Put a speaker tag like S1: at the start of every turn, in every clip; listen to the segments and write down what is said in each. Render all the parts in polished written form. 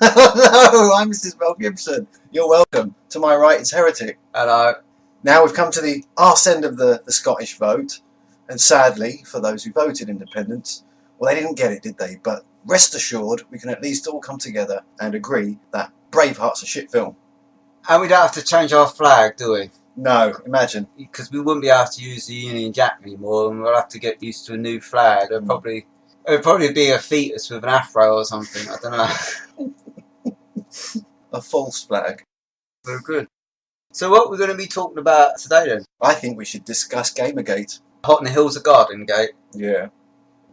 S1: Hello, I'm MrsMelGibson. You're welcome. To my right is Heretic.
S2: Hello.
S1: Now we've come to the arse end of the Scottish vote, and sadly, for those who voted independence, well, they didn't get it, did they? But rest assured, we can at least all come together and agree that Braveheart's a shit film.
S2: And we don't have to change our flag, do we?
S1: No, imagine.
S2: Because we wouldn't be able to use the Union Jack anymore, and we'll have to get used to a new flag. It'll probably be a fetus with an afro or something. I don't know.
S1: A false flag.
S2: Very good. So what we're going to be talking about today then?
S1: I think we should discuss GamerGate.
S2: Hot in the heels of Garden Gate.
S1: Yeah.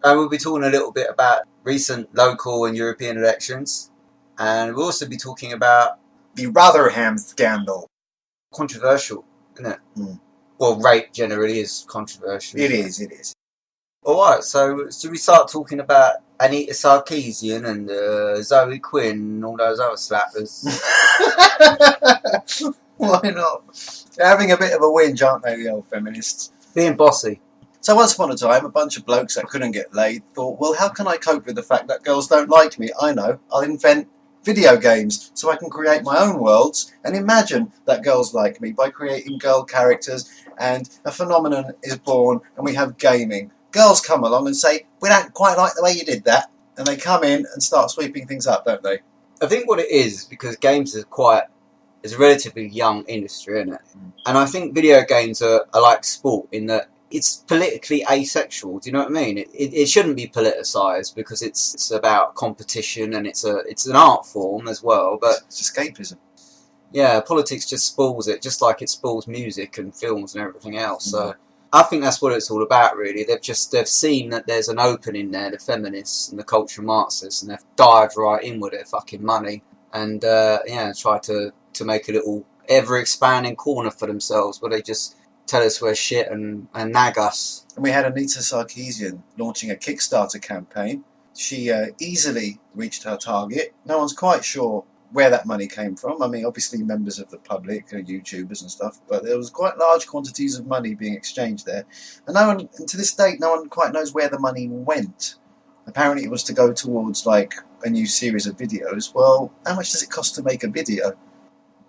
S2: And we'll be talking a little bit about recent local and European elections. And we'll also be talking about
S1: the ROTHERHAM scandal.
S2: Controversial, isn't it?
S1: Mm.
S2: Well, rape generally is controversial.
S1: It is.
S2: Alright, so should we start talking about Anita Sarkeesian and Zoe Quinn and all those other slappers?
S1: Why not? They're having a bit of a whinge, aren't they, the old feminists?
S2: Being bossy.
S1: So once upon a time, a bunch of blokes that couldn't get laid thought, well, how can I cope with the fact that girls don't like me? I know, I'll invent video games so I can create my own worlds and imagine that girls like me by creating girl characters, and a phenomenon is born and we have gaming. Girls come along and say, we don't quite like the way you did that, and they come in and start sweeping things up, don't they?
S2: I think what it is because games is a relatively young industry, isn't it? Mm. And I think video games are like sport in that it's politically asexual. Do you know what I mean? It shouldn't be politicised because it's about competition and it's an art form as well. But
S1: it's escapism.
S2: Yeah, politics just spoils it, just like it spoils music and films and everything else. Mm. So I think that's what it's all about, really. They've seen that there's an opening there, the feminists and the cultural Marxists, and they've dived right in with their fucking money and try to make a little ever-expanding corner for themselves where they just tell us we're shit and nag us.
S1: And we had Anita Sarkeesian launching a Kickstarter campaign. She easily reached her target. No one's quite sure where that money came from. I mean, obviously members of the public, YouTubers and stuff, but there was quite large quantities of money being exchanged there. And to this date, no one quite knows where the money went. Apparently it was to go towards, like, a new series of videos. Well, how much does it cost to make a video?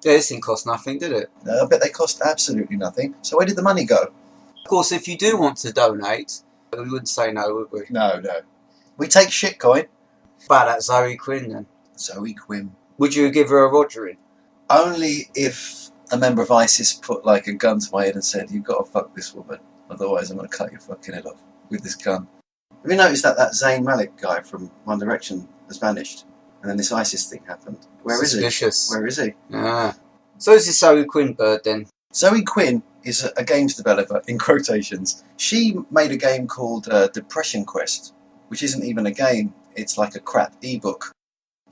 S2: Yeah, this didn't cost nothing, did it?
S1: No, I bet they cost absolutely nothing. So where did the money go?
S2: Of course, if you do want to donate, we wouldn't say no, would we?
S1: No. We take shitcoin.
S2: About that Zoe Quinn, then.
S1: Zoe Quinn.
S2: Would you give her a Rogering?
S1: Only if a member of ISIS put, like, a gun to my head and said, you've got to fuck this woman, otherwise I'm going to cut your fucking head off with this gun. Have you noticed that Zayn Malik guy from One Direction has vanished? And then this ISIS thing happened. Where is he?
S2: Suspicious.
S1: Where is he?
S2: Ah. So is this Zoe Quinn bird then?
S1: Zoe Quinn is a games developer, in quotations. She made a game called Depression Quest, which isn't even a game, it's like a crap ebook.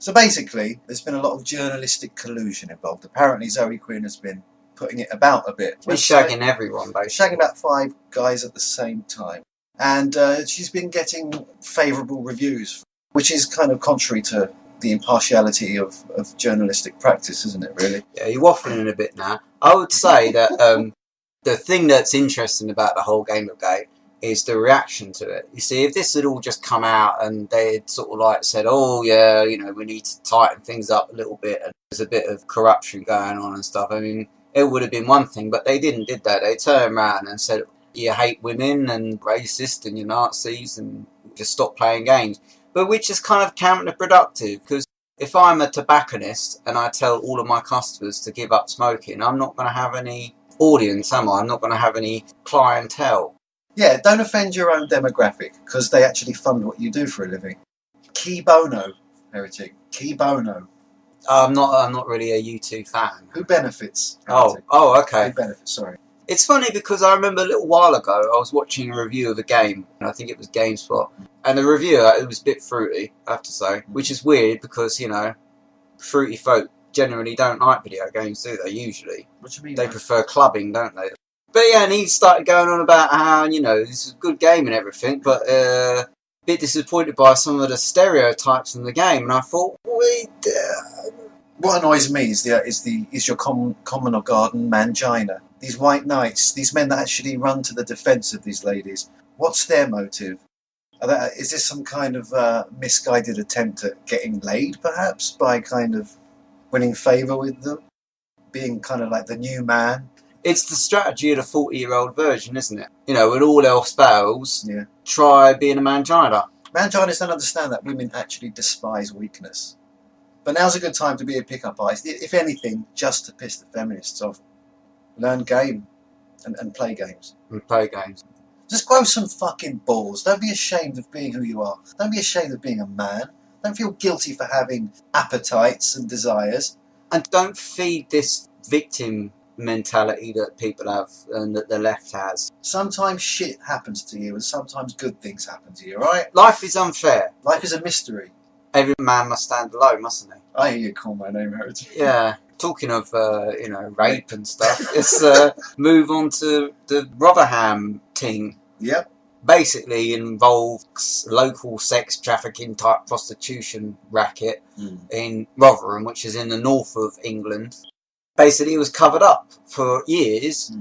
S1: So basically, there's been a lot of journalistic collusion involved. Apparently Zoe Quinn has been putting it about a bit.
S2: She's shagging everyone, basically.
S1: Shagging about 5 guys at the same time. And she's been getting favourable reviews, which is kind of contrary to the impartiality of journalistic practice, isn't it, really?
S2: Yeah, you're waffling a bit now. I would say that the thing that's interesting about the whole GamerGate is the reaction to it. You see, if this had all just come out and they had sort of like said, oh yeah, we need to tighten things up a little bit and there's a bit of corruption going on and stuff, I mean, it would have been one thing, but they didn't, did they? They turned around and said, you hate women and racist and you're Nazis and just stop playing games. But which is kind of counterproductive, because if I'm a tobacconist and I tell all of my customers to give up smoking, I'm not going to have any audience, am I? I'm not going to have any clientele.
S1: Yeah, don't offend your own demographic, because they actually fund what you do for a living. Key bono, Heretic. Key bono.
S2: I'm not really a U2 fan.
S1: Who benefits?
S2: Heretic? Oh, okay.
S1: Who benefits? Sorry.
S2: It's funny because I remember a little while ago I was watching a review of a game, and I think it was GameSpot, and the reviewer, it was a bit fruity, I have to say, which is weird because, fruity folk generally don't like video games, do they, usually?
S1: What do you mean?
S2: They prefer clubbing, don't they? But yeah, and he started going on about how, this is a good game and everything, but a bit disappointed by some of the stereotypes in the game, and I thought,
S1: what annoys me is your common or garden mangina. These white knights, these men that actually run to the defence of these ladies. What's their motive? Is this some kind of misguided attempt at getting laid, perhaps, by kind of winning favour with them? Being kind of like the new man?
S2: It's the strategy of the 40-year-old version, isn't it? You know, when all else fails,
S1: Yeah.
S2: try being a mangina.
S1: Manginas don't understand that women actually despise weakness. But now's a good time to be a pick-up artist. If anything, just to piss the feminists off. Learn game and play games.
S2: And play games.
S1: Just grow some fucking balls. Don't be ashamed of being who you are. Don't be ashamed of being a man. Don't feel guilty for having appetites and desires.
S2: And don't feed this victim mentality that people have and that the left has.
S1: Sometimes shit happens to you and sometimes good things happen to you, right?
S2: Life is unfair.
S1: Life is a mystery.
S2: Every man must stand alone, mustn't he?
S1: I hear you call my name Heretic.
S2: Yeah. Talking of, rape and stuff, let's move on to the Rotherham thing.
S1: Yep.
S2: Basically involves local sex trafficking type prostitution racket in Rotherham, which is in the north of England. Basically, it was covered up for years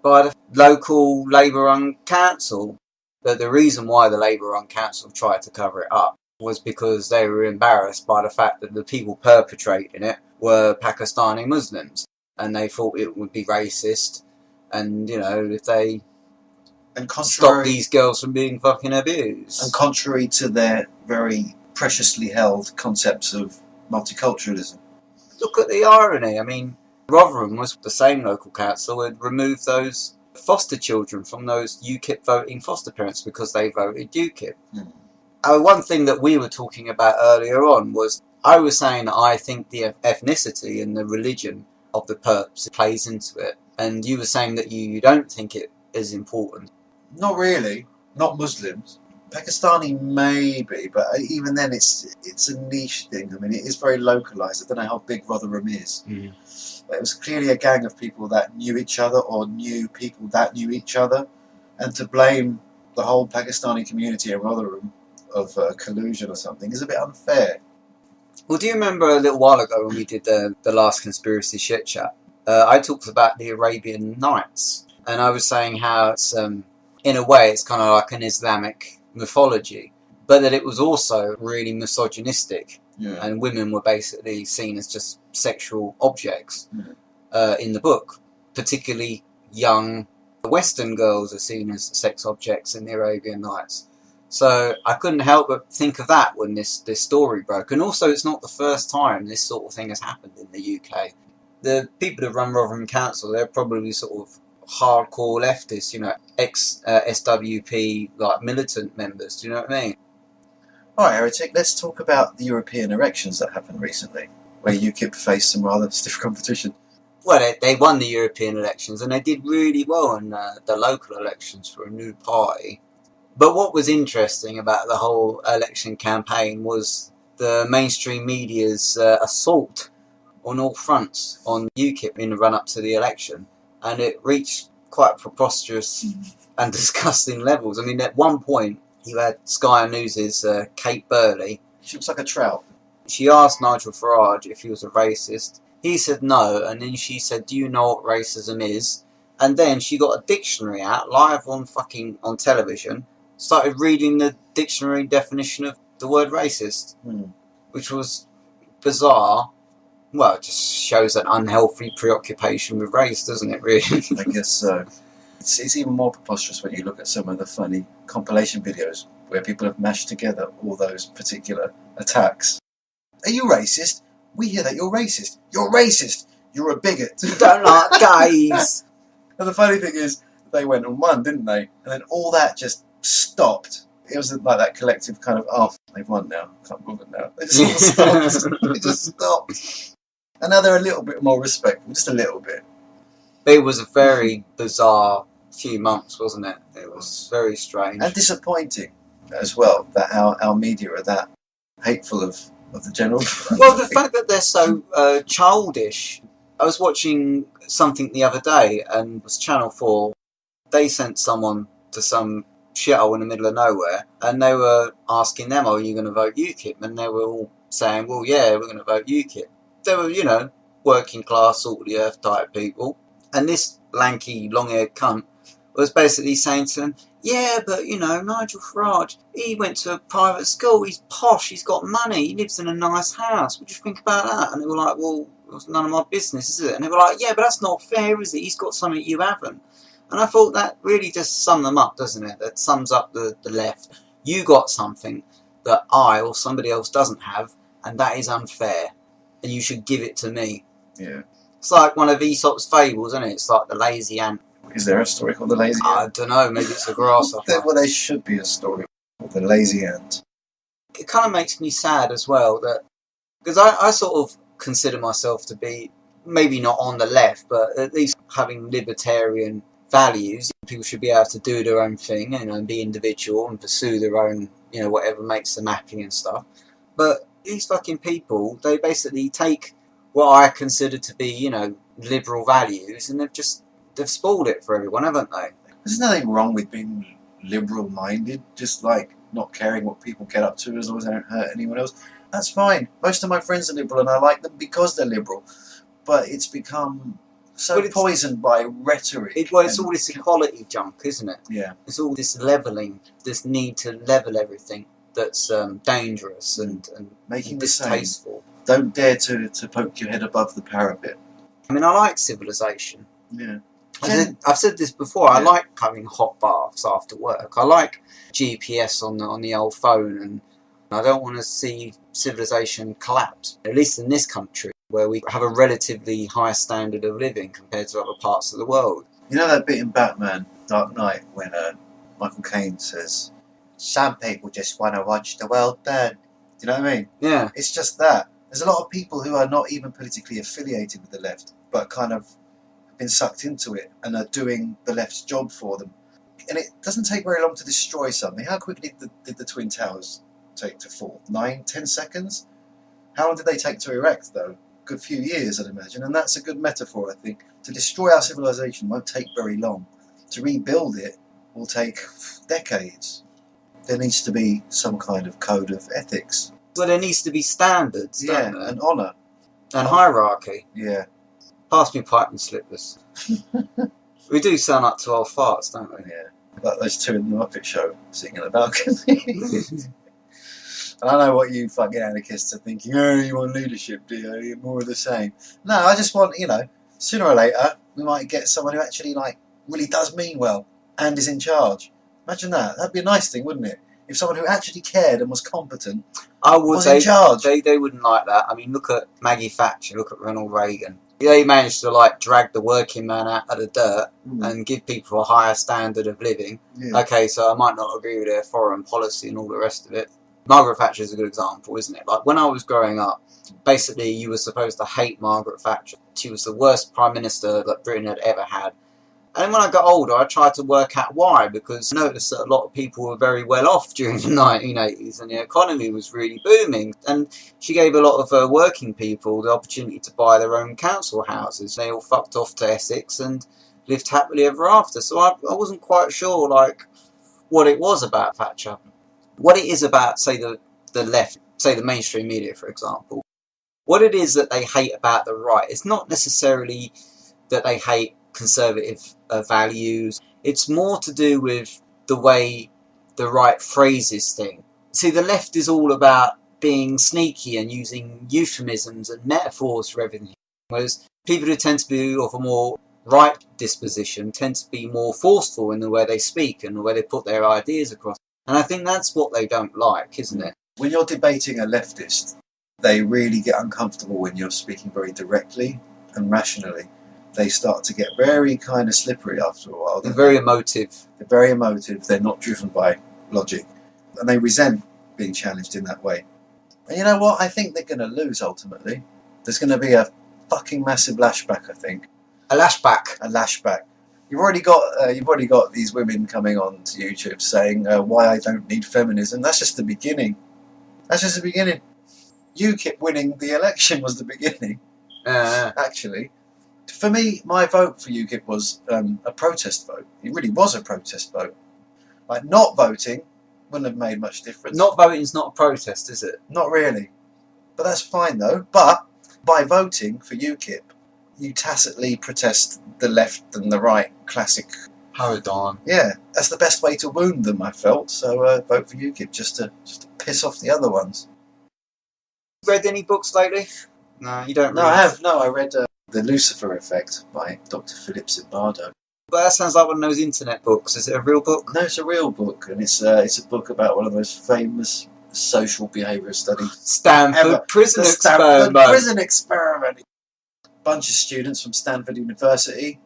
S2: by the local Labour-run council. But the reason why the Labour-run council tried to cover it up was because they were embarrassed by the fact that the people perpetrating it were Pakistani Muslims, and they thought it would be racist, and if they stop these girls from being fucking abused.
S1: And contrary to their very preciously held concepts of multiculturalism.
S2: Look at the irony. I mean, Rotherham was the same local council had removed those foster children from those UKIP voting foster parents because they voted UKIP. One thing that we were talking about earlier on was, I was saying that I think the ethnicity and the religion of the perps plays into it, and you were saying that you don't think it is important.
S1: Not really. Not Muslims. Pakistani maybe, but even then it's a niche thing. I mean, it is very localised. I don't know how big Rotherham is. But it was clearly a gang of people that knew each other or knew people that knew each other, and to blame the whole Pakistani community in Rotherham of collusion or something is a bit unfair.
S2: Well, do you remember a little while ago when we did the last conspiracy shit chat? I talked about the Arabian Nights, and I was saying how it's, in a way, it's kind of like an Islamic mythology, but that it was also really misogynistic, and women were basically seen as just sexual objects in the book. Particularly young Western girls are seen as sex objects in the Arabian Nights. So I couldn't help but think of that when this story broke. And also, it's not the first time this sort of thing has happened in the UK. The people who run Rotherham Council, they're probably sort of hardcore leftists, ex-SWP, like militant members, do you know what I mean?
S1: Alright, Heretic, let's talk about the European elections that happened recently, where UKIP faced some rather stiff competition.
S2: Well, they won the European elections, and they did really well in the local elections for a new party. But what was interesting about the whole election campaign was the mainstream media's assault on all fronts on UKIP in the run-up to the election. And it reached quite preposterous and disgusting levels. I mean, at one point, you had Sky News' Kate Burley.
S1: She looks like a trout.
S2: She asked Nigel Farage if he was a racist. He said no, and then she said, do you know what racism is? And then she got a dictionary out, live on television, started reading the dictionary definition of the word racist, which was bizarre. Well, it just shows an unhealthy preoccupation with race, doesn't it, really?
S1: I guess so. It's even more preposterous when you look at some of the funny compilation videos where people have mashed together all those particular attacks. Are you racist? We hear that you're racist. You're racist. You're a bigot.
S2: You don't like gays.
S1: And the funny thing is, they went and won, didn't they? And then all that just stopped. It was like that collective kind of, oh, they've won now. Can't bother now. It just all stopped. It just stopped. And now they're a little bit more respectful, just a little bit.
S2: It was a very bizarre few months, wasn't it? It was very strange.
S1: And disappointing as well, that our media are that hateful of the general.
S2: Well, the fact that they're so childish. I was watching something the other day, and it was Channel 4. They sent someone to some shithole in the middle of nowhere, and they were asking them, are you going to vote UKIP? And they were all saying, well, yeah, we're going to vote UKIP. They were, working class, salt of the earth type people. And this lanky, long-haired cunt was basically saying to them, yeah, but, you know, Nigel Farage, he went to a private school, he's posh, he's got money, he lives in a nice house. What do you think about that? And they were like, well, it's none of my business, is it? And they were like, yeah, but that's not fair, is it? He's got something you haven't. And I thought that really just summed them up, doesn't it? That sums up the left. You got something that I or somebody else doesn't have, and that is unfair, and you should give it to me.
S1: Yeah.
S2: It's like one of Aesop's fables, isn't it? It's like the lazy ant.
S1: Is there a story called The Lazy
S2: I
S1: Ant?
S2: don't know, maybe it's a grasshopper.
S1: Well, there should be a story called The Lazy Ant.
S2: It kind of makes me sad as well, that because I sort of consider myself to be maybe not on the left, but at least having libertarian values. People should be able to do their own thing, you know, and be individual and pursue their own, you know, whatever makes them happy and stuff. But these fucking people, they basically take what I consider to be, you know, liberal values, and they've spoiled it for everyone, haven't they?
S1: There's nothing wrong with being liberal-minded, just like not caring what people get up to as long as they don't hurt anyone else. That's fine. Most of my friends are liberal and I like them because they're liberal. But it's become so poisoned by rhetoric.
S2: It's all this equality junk, isn't it?
S1: Yeah.
S2: It's all this levelling, this need to level everything that's dangerous and
S1: making
S2: distasteful.
S1: Don't dare to poke your head above the parapet.
S2: I mean, I like civilization.
S1: Yeah.
S2: I've said this before. I like having hot baths after work. I like GPS on the old phone, and I don't want to see civilization collapse. At least in this country, where we have a relatively high standard of living compared to other parts of the world.
S1: You know that bit in Batman Dark Knight when Michael Caine says, "Some people just want to watch the world burn." Do you know what I mean?
S2: Yeah.
S1: It's just that. There's a lot of people who are not even politically affiliated with the left, but kind of been sucked into it and are doing the left's job for them. And it doesn't take very long to destroy something. How quickly did the Twin Towers take to fall? 9-10 seconds? How long did they take to erect, though? A good few years, I'd imagine. And that's a good metaphor, I think. To destroy our civilization won't take very long. To rebuild it will take decades. There needs to be some kind of code of ethics.
S2: Well, there needs to be standards, don't there?
S1: And honour.
S2: And hierarchy.
S1: Yeah.
S2: Pass me pipe and slippers. We do sound up to our farts, don't we?
S1: Yeah. Like those two in the Muppet Show sitting in the balcony. I know what you fucking anarchists are thinking. Oh, you want leadership, do you? You're more of the same. No, I just want, you know, sooner or later we might get someone who actually really does mean well and is in charge. Imagine that. That'd be a nice thing, wouldn't it? If someone who actually cared and was competent was in charge.
S2: They wouldn't like that. I mean, look at Maggie Thatcher, look at Ronald Reagan. They managed to drag the working man out of the dirt and give people a higher standard of living. Yeah. Okay, so I might not agree with their foreign policy and all the rest of it. Margaret Thatcher is a good example, isn't it? Like, when I was growing up, basically you were supposed to hate Margaret Thatcher. She was the worst Prime Minister that Britain had ever had. And when I got older, I tried to work out why, because I noticed that a lot of people were very well off during the 1980s and the economy was really booming. And she gave a lot of working people the opportunity to buy their own council houses. They all fucked off to Essex and lived happily ever after. So I wasn't quite sure, what it was about Thatcher. What it is about, say, the left, say the mainstream media, for example. What it is that they hate about the right. It's not necessarily that they hate conservative values. It's more to do with the way the right phrases things. See, the left is all about being sneaky and using euphemisms and metaphors for everything, whereas people who tend to be of a more right disposition tend to be more forceful in the way they speak and the way they put their ideas across. And I think that's what they don't like, isn't it?
S1: When you're debating a leftist, they really get uncomfortable when you're speaking very directly and rationally. They start to get very kind of slippery after a while.
S2: They're very emotive.
S1: They're very emotive. They're not driven by logic. And they resent being challenged in that way. And you know what? I think they're going to lose ultimately. There's going to be a fucking massive lashback, I think.
S2: A lashback?
S1: A lashback. You've already got these women coming on to YouTube saying why I don't need feminism. That's just the beginning. That's just the beginning. UKIP winning the election was the beginning. Actually. For me, my vote for UKIP was a protest vote. It really was a protest vote. Not voting wouldn't have made much difference.
S2: Not voting is not a protest, is it?
S1: Not really. But that's fine, though. But by voting for UKIP, you tacitly protest the left and the right classic
S2: Hold on.
S1: Yeah, that's the best way to wound them, I felt. So vote for UKIP just to piss off the other ones.
S2: Read any books lately? No, you don't read.
S1: No, I have. No, I read The Lucifer Effect by Dr. Philip Zimbardo.
S2: But that sounds like one of those internet books. Is it a real book?
S1: No, it's a real book, and it's a book about one of the most famous social behaviour studies.
S2: Stanford Prison
S1: Stanford
S2: Experiment.
S1: Prison Experiment. Bunch of students from Stanford University.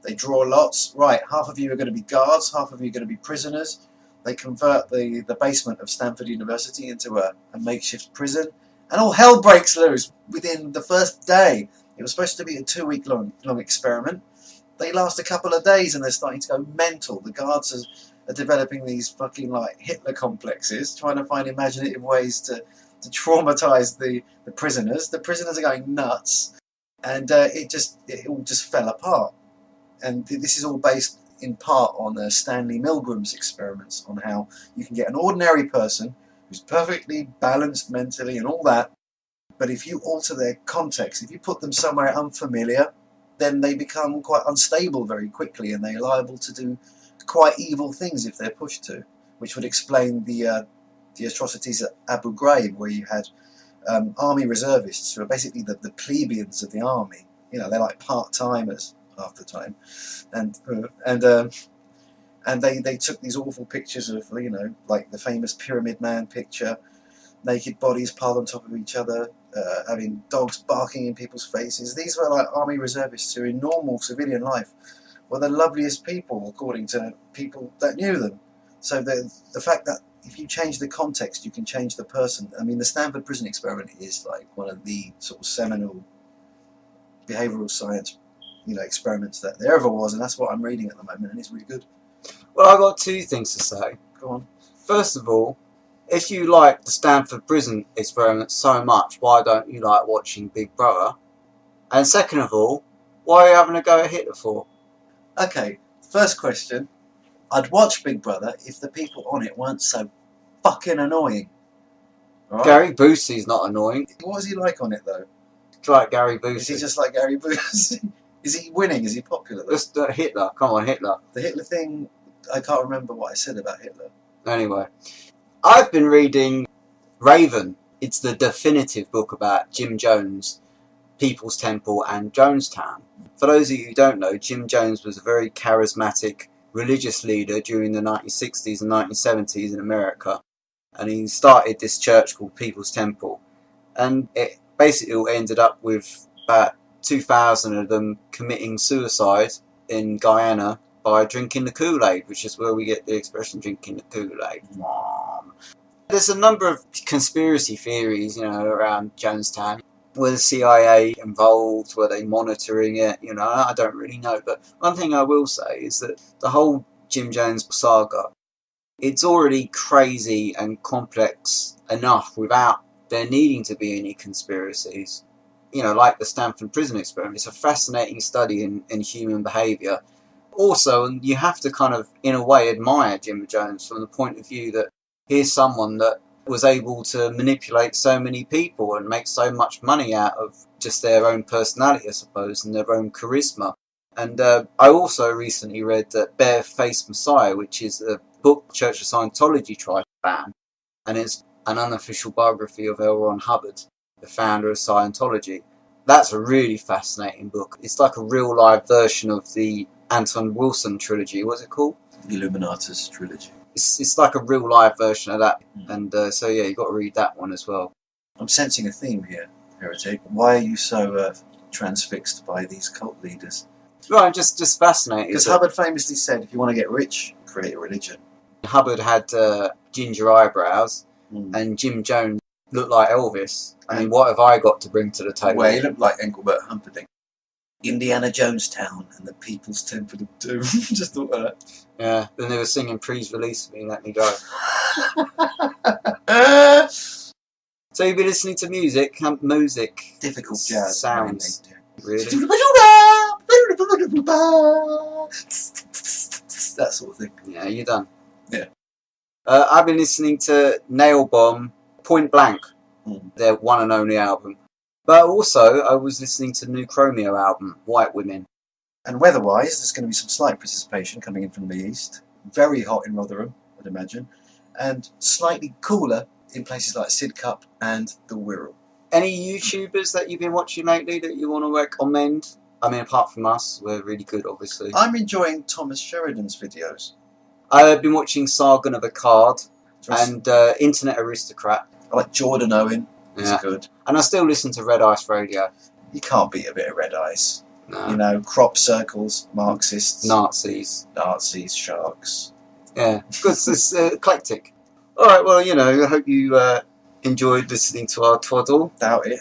S1: They draw lots. Right, half of you are going to be guards, half of you are going to be prisoners. They convert the basement of Stanford University into a makeshift prison, and all hell breaks loose within the first day. It was supposed to be a 2-week long experiment. They last a couple of days and they're starting to go mental. The guards are developing these fucking like Hitler complexes, trying to find imaginative ways to traumatise the prisoners. The prisoners are going nuts, and it all just fell apart. And this is all based in part on Stanley Milgram's experiments on how you can get an ordinary person who's perfectly balanced mentally and all that, but if you alter their context, if you put them somewhere unfamiliar, then they become quite unstable very quickly, and they're liable to do quite evil things if they're pushed to, which would explain the atrocities at Abu Ghraib, where you had army reservists who are basically the plebeians of the army. You know, they're like part-timers half the time, and they took these awful pictures of, you know, like the famous Pyramid Man picture, naked bodies piled on top of each other, having dogs barking in people's faces. These were like army reservists who in normal civilian life were the loveliest people according to people that knew them. So the fact that if you change the context you can change the person. I mean, the Stanford Prison Experiment is like one of the sort of seminal behavioural science, you know, experiments that there ever was, and that's what I'm reading at the moment, and it's really good.
S2: Well, I've got two things to say.
S1: Go on.
S2: First of all, if you like the Stanford Prison Experiment so much, why don't you like watching Big Brother? And second of all, why are you having a go at Hitler for?
S1: Okay, first question. I'd watch Big Brother if the people on it weren't so fucking annoying. Right?
S2: Gary Busey's not annoying.
S1: What is he like on it, though?
S2: It's like Gary Busey.
S1: Is he just like Gary Busey? Is he winning? Is he popular, though?
S2: Just Hitler. Come on, Hitler.
S1: The Hitler thing, I can't remember what I said about Hitler.
S2: Anyway, I've been reading Raven. It's the definitive book about Jim Jones, People's Temple and Jonestown. For those of you who don't know, Jim Jones was a very charismatic religious leader during the 1960s and 1970s in America. And he started this church called People's Temple. And it basically all ended up with about 2,000 of them committing suicide in Guyana by drinking the Kool-Aid, which is where we get the expression drinking the Kool-Aid. There's a number of conspiracy theories, you know, around Jonestown. Were the CIA involved? Were they monitoring it? You know, I don't really know. But one thing I will say is that the whole Jim Jones saga, it's already crazy and complex enough without there needing to be any conspiracies. You know, like the Stanford Prison Experiment. It's a fascinating study in human behaviour. Also, and you have to kind of, in a way, admire Jim Jones from the point of view that here's someone that was able to manipulate so many people and make so much money out of just their own personality, I suppose, and their own charisma. And I also recently read that Barefaced Messiah, which is a book Church of Scientology tried to ban, and it's an unofficial biography of L. Ron Hubbard, the founder of Scientology. That's a really fascinating book. It's like a real-life version of the Anton Wilson trilogy. What's it called?
S1: The Illuminati's trilogy.
S2: It's like a real-life version of that. And so, yeah, you've got to read that one as well.
S1: I'm sensing a theme here, Heretic. Why are you so transfixed by these cult leaders?
S2: Well, I'm just fascinated.
S1: Because Hubbard famously said, if you want to get rich, create a religion.
S2: Hubbard had ginger eyebrows, and Jim Jones looked like Elvis. I mean, what have I got to bring to the table?
S1: Well, he looked like Engelbert Humperdinck. Indiana Jonestown and the People's Temple of Doom. Just thought of that.
S2: Yeah, then they were singing Please Release Me, Let Me Go. So you've been listening to music?
S1: Difficult jazz.
S2: Sounds. Really?
S1: That sort of thing.
S2: Yeah, you're done.
S1: Yeah.
S2: I've been listening to Nail Bomb, Point Blank, their one and only album. But also, I was listening to the new Chromeo album, White Women.
S1: And weather-wise, there's going to be some slight precipitation coming in from the east. Very hot in Rotherham, I'd imagine. And slightly cooler in places like Sidcup and the Wirral.
S2: Any YouTubers that you've been watching lately that you want to recommend? I mean, apart from us, we're really good, obviously.
S1: I'm enjoying Thomas Sheridan's videos.
S2: I've been watching Sargon of Akkad and Internet Aristocrat.
S1: I like Jordan Owen. He's good.
S2: And I still listen to Red Ice Radio.
S1: You can't beat a bit of Red Ice.
S2: No.
S1: You know, crop circles, Marxists,
S2: Nazis,
S1: sharks.
S2: Yeah, because it's eclectic. Alright, well, you know, I hope you enjoyed listening to our twaddle.
S1: Doubt it.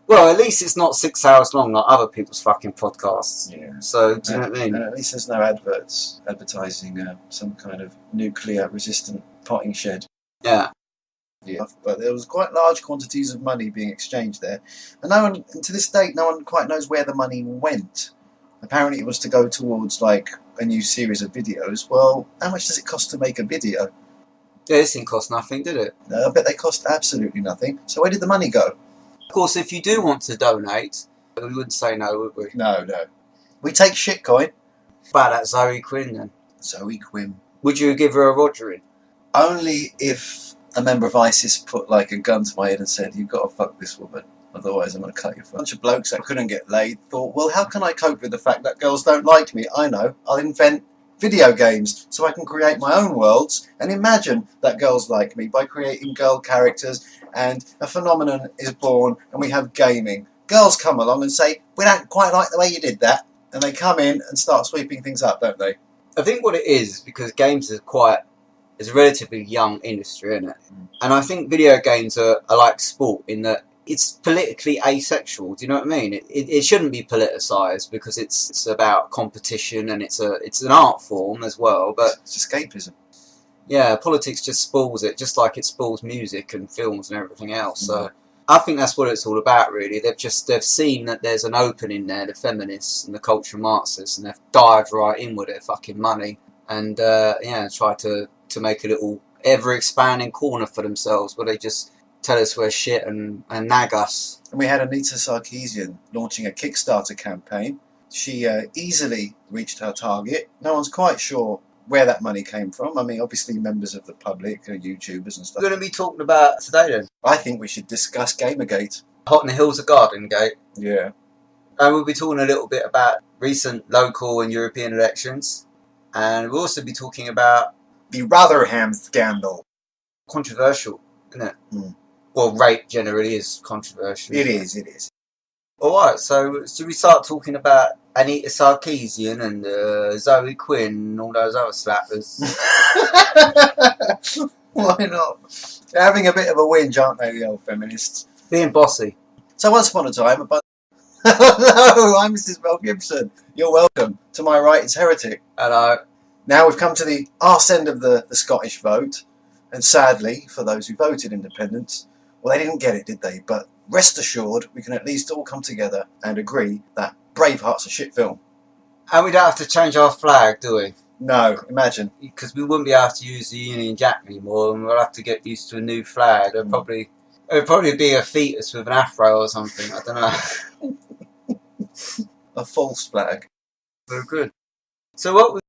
S2: Well, at least it's not 6 hours long like other people's fucking podcasts.
S1: Yeah.
S2: So, do you know what I mean?
S1: At least there's no adverts advertising some kind of nuclear-resistant potting shed.
S2: Yeah.
S1: Yeah. But there was quite large quantities of money being exchanged there. And no one, to this date, no one quite knows where the money went. Apparently it was to go towards, like, a new series of videos. Well, how much does it cost to make a video?
S2: Yeah, this didn't cost nothing, did it?
S1: No, I bet they cost absolutely nothing. So where did the money go?
S2: Of course, if you do want to donate, we wouldn't say no, would we?
S1: No. We take shitcoin.
S2: About that Zoe Quinn, then.
S1: Zoe Quinn.
S2: Would you give her a Rogering?
S1: Only if a member of ISIS put like a gun to my head and said, "You've got to fuck this woman, otherwise I'm going to cut your fuck." A bunch of blokes that couldn't get laid thought, well, how can I cope with the fact that girls don't like me? I know, I'll invent video games so I can create my own worlds and imagine that girls like me by creating girl characters, and a phenomenon is born and we have gaming. Girls come along and say, "We don't quite like the way you did that," and they come in and start sweeping things up, don't they?
S2: I think what it is because games is it's a relatively young industry, isn't it? And I think video games are like sport in that it's politically asexual. Do you know what I mean? It shouldn't be politicised because it's about competition and it's an art form as well. But
S1: it's escapism.
S2: Yeah, politics just spoils it, just like it spoils music and films and everything else. So I think that's what it's all about, really. They've seen that there's an opening there, the feminists and the cultural Marxists, and they've dived right in with their fucking money and try to make a little ever-expanding corner for themselves where they just tell us we're shit and nag us.
S1: And we had Anita Sarkeesian launching a Kickstarter campaign. She easily reached her target. No one's quite sure where that money came from. I mean, obviously members of the public, YouTubers and stuff.
S2: We're going to be talking about today then.
S1: I think we should discuss GamerGate.
S2: Hot in the heels of Garden Gate.
S1: Yeah.
S2: And we'll be talking a little bit about recent local and European elections. And we'll also be talking about
S1: the Rotherham scandal.
S2: Controversial, isn't it? Well, rape generally is controversial.
S1: It is.
S2: Alright, so should we start talking about Anita Sarkeesian and Zoe Quinn and all those other slappers?
S1: Why not? They're having a bit of a whinge, aren't they, the old feminists?
S2: Being bossy.
S1: So once upon a time, hello, I'm MrsMelGibson. You're welcome. To my right is Heretic.
S2: Hello.
S1: Now we've come to the arse end of the Scottish vote, and sadly, for those who voted independence, well, they didn't get it, did they? But rest assured, we can at least all come together and agree that Braveheart's a shit film.
S2: And we don't have to change our flag, do we?
S1: No, imagine.
S2: Because we wouldn't be able to use the Union Jack anymore, and we'll have to get used to a new flag. It'll probably be a fetus with an afro or something, I don't know.
S1: A false flag.
S2: Very good. So what